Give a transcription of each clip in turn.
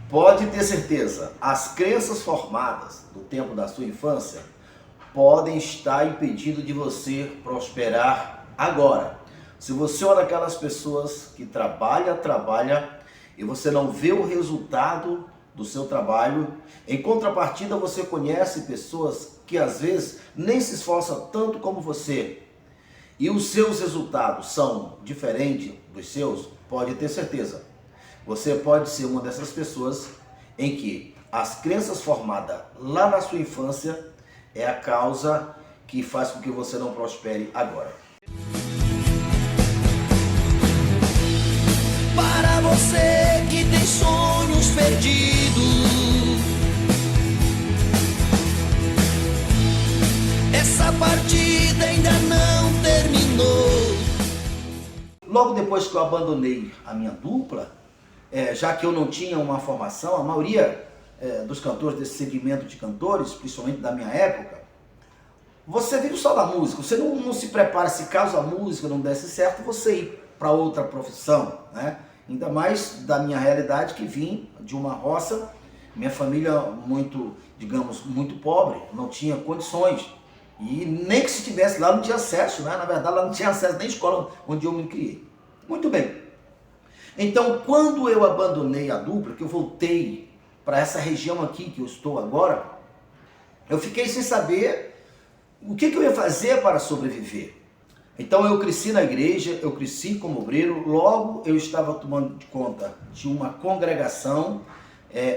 Pode ter certeza, as crenças formadas do tempo da sua infância podem estar impedindo de você prosperar agora. Se você é uma daquelas pessoas que trabalha e você não vê o resultado do seu trabalho, em contrapartida você conhece pessoas que às vezes nem se esforçam tanto como você e os seus resultados são diferentes dos seus, pode ter certeza. Você pode ser uma dessas pessoas em que as crenças formadas lá na sua infância é a causa que faz com que você não prospere agora. Para você que tem sonhos perdidos, essa partida ainda não terminou. Logo depois que eu abandonei a minha dupla, já que eu não tinha uma formação, a maioria dos cantores desse segmento de cantores, principalmente da minha época, você vive só da música, você não se prepara, se caso a música não desse certo, você ir para outra profissão, né? Ainda mais da minha realidade, que vim de uma roça, minha família muito, digamos, muito pobre, não tinha condições, e nem que se tivesse lá não tinha acesso, né? Na verdade lá não tinha acesso nem à escola onde eu me criei. Muito bem. Então, quando eu abandonei a dupla, que eu voltei para essa região aqui que eu estou agora, eu fiquei sem saber o que eu ia fazer para sobreviver. Então eu cresci na igreja, eu cresci como obreiro, logo eu estava tomando conta de uma congregação,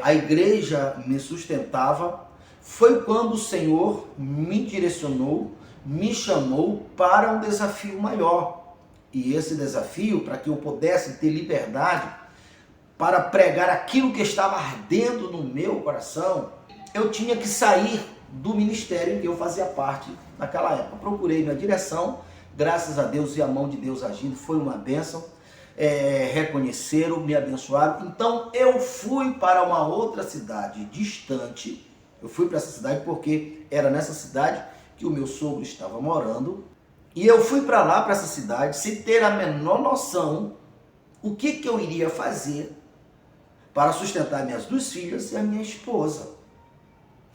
a igreja me sustentava. Foi quando o Senhor me direcionou, me chamou para um desafio maior. E esse desafio, para que eu pudesse ter liberdade para pregar aquilo que estava ardendo no meu coração, eu tinha que sair do ministério em que eu fazia parte naquela época. Procurei minha direção, graças a Deus e a mão de Deus agindo, foi uma bênção, reconheceram, me abençoaram. Então eu fui para uma outra cidade distante, eu fui para essa cidade porque era nessa cidade que o meu sogro estava morando, e eu fui para lá, para essa cidade, sem ter a menor noção o que eu iria fazer para sustentar minhas duas filhas e a minha esposa.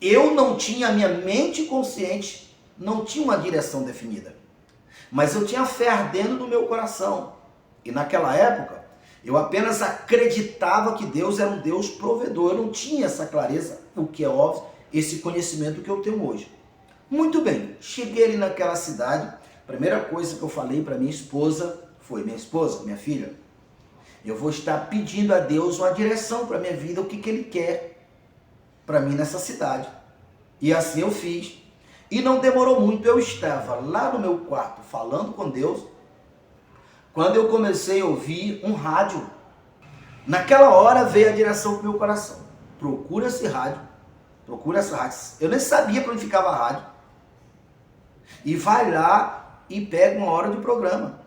Eu não tinha a minha mente consciente, não tinha uma direção definida. Mas eu tinha fé ardendo no meu coração. E naquela época, eu apenas acreditava que Deus era um Deus provedor. Eu não tinha essa clareza, o que é óbvio, esse conhecimento que eu tenho hoje. Muito bem, cheguei ali naquela cidade. A primeira coisa que eu falei para minha esposa foi: minha esposa, minha filha, eu vou estar pedindo a Deus uma direção para a minha vida, o que Ele quer para mim nessa cidade. E assim eu fiz. E não demorou muito, eu estava lá no meu quarto falando com Deus, quando eu comecei a ouvir um rádio. Naquela hora veio a direção para o meu coração: procura esse rádio, procura essa rádio. Eu nem sabia para onde ficava a rádio. E vai lá e pega uma hora de programa.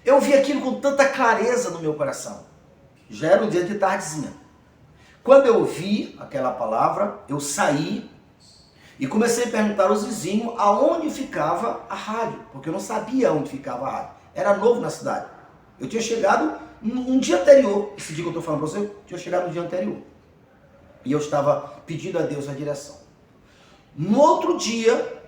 Eu vi aquilo com tanta clareza no meu coração. Já era um dia de tardezinha. Quando eu ouvi aquela palavra, eu saí e comecei a perguntar aos vizinhos aonde ficava a rádio, porque eu não sabia onde ficava a rádio. Era novo na cidade. Eu tinha chegado um dia anterior, esse dia que eu estou falando para você, eu tinha chegado no dia anterior. E eu estava pedindo a Deus a direção. No outro dia,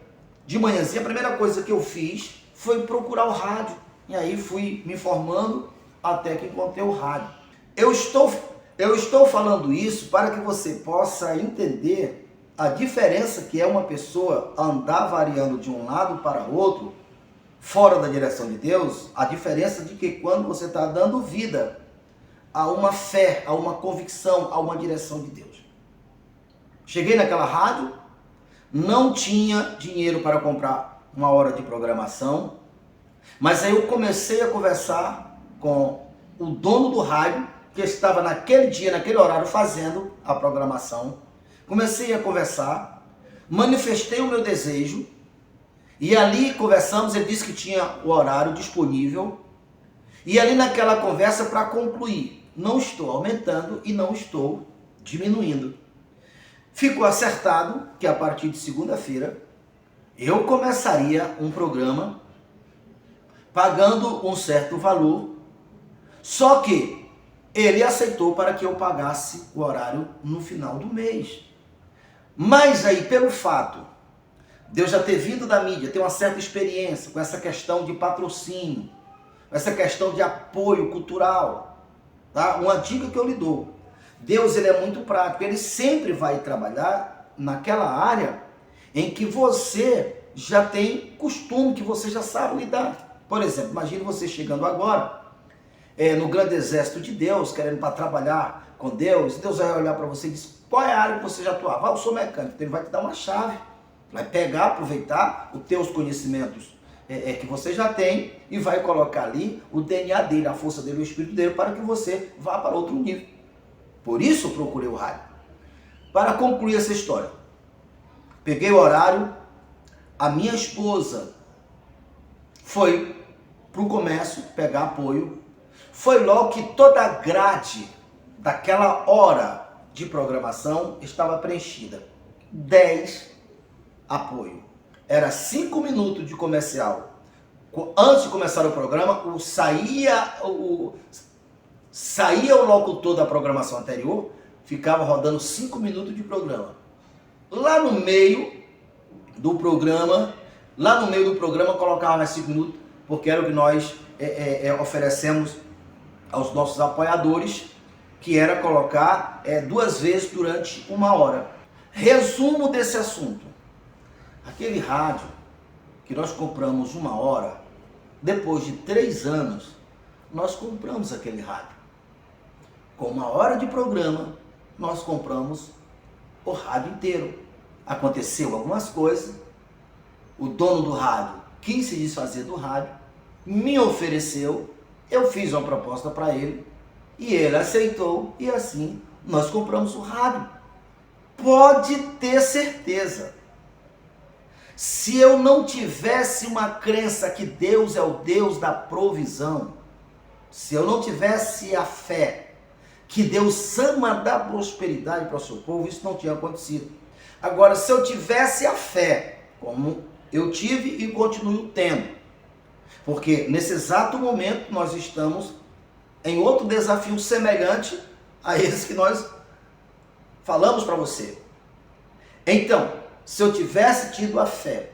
de manhãzinha, a primeira coisa que eu fiz foi procurar o rádio. E aí fui me informando até que encontrei o rádio. Eu estou falando isso para que você possa entender a diferença que é uma pessoa andar variando de um lado para o outro, fora da direção de Deus, a diferença de que quando você está dando vida a uma fé, a uma convicção, a uma direção de Deus. Cheguei naquela rádio, não tinha dinheiro para comprar uma hora de programação, mas aí eu comecei a conversar com o dono do rádio, que estava naquele dia, naquele horário, fazendo a programação. Comecei a conversar, manifestei o meu desejo, e ali conversamos. Ele disse que tinha o horário disponível, e ali naquela conversa, para concluir, não estou aumentando e não estou diminuindo. Ficou acertado que a partir de segunda-feira eu começaria um programa pagando um certo valor, só que ele aceitou para que eu pagasse o horário no final do mês. Mas aí, pelo fato de eu já ter vindo da mídia, ter uma certa experiência com essa questão de patrocínio, com essa questão de apoio cultural, tá? Uma dica que eu lhe dou: Deus, ele é muito prático, ele sempre vai trabalhar naquela área em que você já tem costume, que você já sabe lidar. Por exemplo, imagine você chegando agora no grande exército de Deus, querendo para trabalhar com Deus, Deus vai olhar para você e diz: qual é a área que você já atuava? Eu sou mecânico. Então ele vai te dar uma chave, vai pegar, aproveitar os teus conhecimentos que você já tem e vai colocar ali o DNA dele, a força dele, o espírito dele, para que você vá para outro nível. Por isso eu procurei o rádio. Para concluir essa história, peguei o horário, a minha esposa foi para o comércio pegar apoio. Foi logo que toda a grade daquela hora de programação estava preenchida. 10 apoio. Era 5 minutos de comercial. Antes de começar o programa, saía o locutor da programação anterior, ficava rodando 5 minutos de programa. Lá no meio do programa colocava mais 5 minutos, porque era o que nós oferecemos aos nossos apoiadores, que era colocar 2 vezes durante 1 hora. Resumo desse assunto: aquele rádio que nós compramos 1 hora, depois de 3 anos, nós compramos aquele rádio. Com 1 hora de programa, nós compramos o rádio inteiro. Aconteceu algumas coisas, o dono do rádio quis se desfazer do rádio, me ofereceu, eu fiz uma proposta para ele e ele aceitou, e assim nós compramos o rádio. Pode ter certeza, se eu não tivesse uma crença que Deus é o Deus da provisão, se eu não tivesse a fé que Deus ama dar prosperidade para o seu povo, isso não tinha acontecido. Agora, se eu tivesse a fé, como eu tive e continuo tendo, porque nesse exato momento nós estamos em outro desafio semelhante a esse que nós falamos para você. Então, se eu tivesse tido a fé,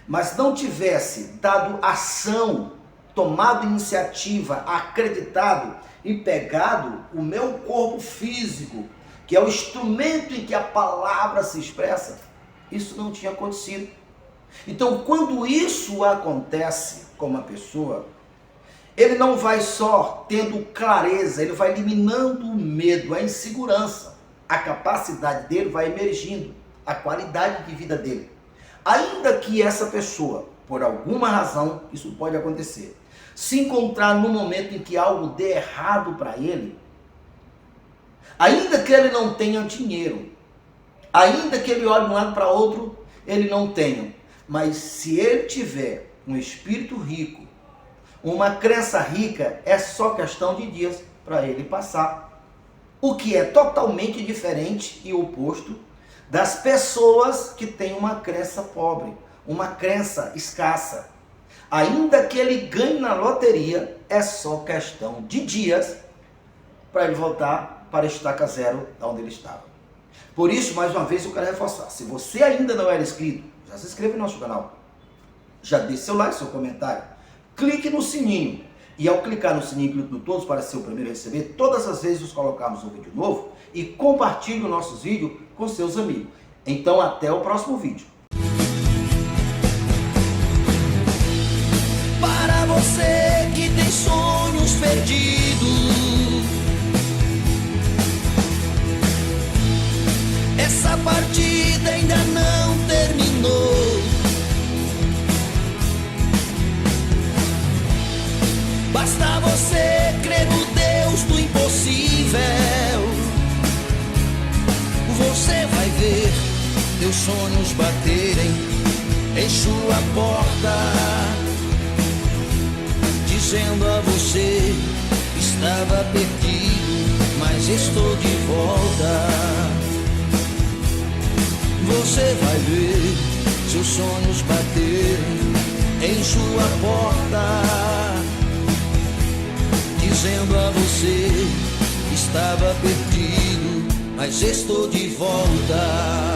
mas não tivesse dado ação, tomado iniciativa, acreditado e pegado o meu corpo físico, que é o instrumento em que a palavra se expressa, isso não tinha acontecido. Então, quando isso acontece com uma pessoa, ele não vai só tendo clareza, ele vai eliminando o medo, a insegurança, a capacidade dele vai emergindo, a qualidade de vida dele. Ainda que essa pessoa, por alguma razão, isso pode acontecer, se encontrar no momento em que algo dê errado para ele, ainda que ele não tenha dinheiro, ainda que ele olhe de um lado para outro, ele não tenha, mas se ele tiver um espírito rico, uma crença rica, é só questão de dias para ele passar. O que é totalmente diferente e oposto das pessoas que têm uma crença pobre, uma crença escassa. Ainda que ele ganhe na loteria, é só questão de dias para ele voltar para a estaca zero, onde ele estava. Por isso, mais uma vez, eu quero reforçar: se você ainda não era inscrito, já se inscreve no nosso canal, já deixe seu like, seu comentário, clique no sininho, e ao clicar no sininho, clique no todos para ser o primeiro a receber todas as vezes que colocarmos um vídeo novo, e compartilhe os nossos vídeos com seus amigos. Então, até o próximo vídeo. Para você que tem sonhos perdidos, essa partida ainda não terminou. Basta você crer no Deus do impossível. Você vai ver teus sonhos baterem em sua porta, dizendo a você: estava perdido, mas estou de volta. Você vai ver seus sonhos baterem em sua porta, dizendo a você: estava perdido, mas estou de volta.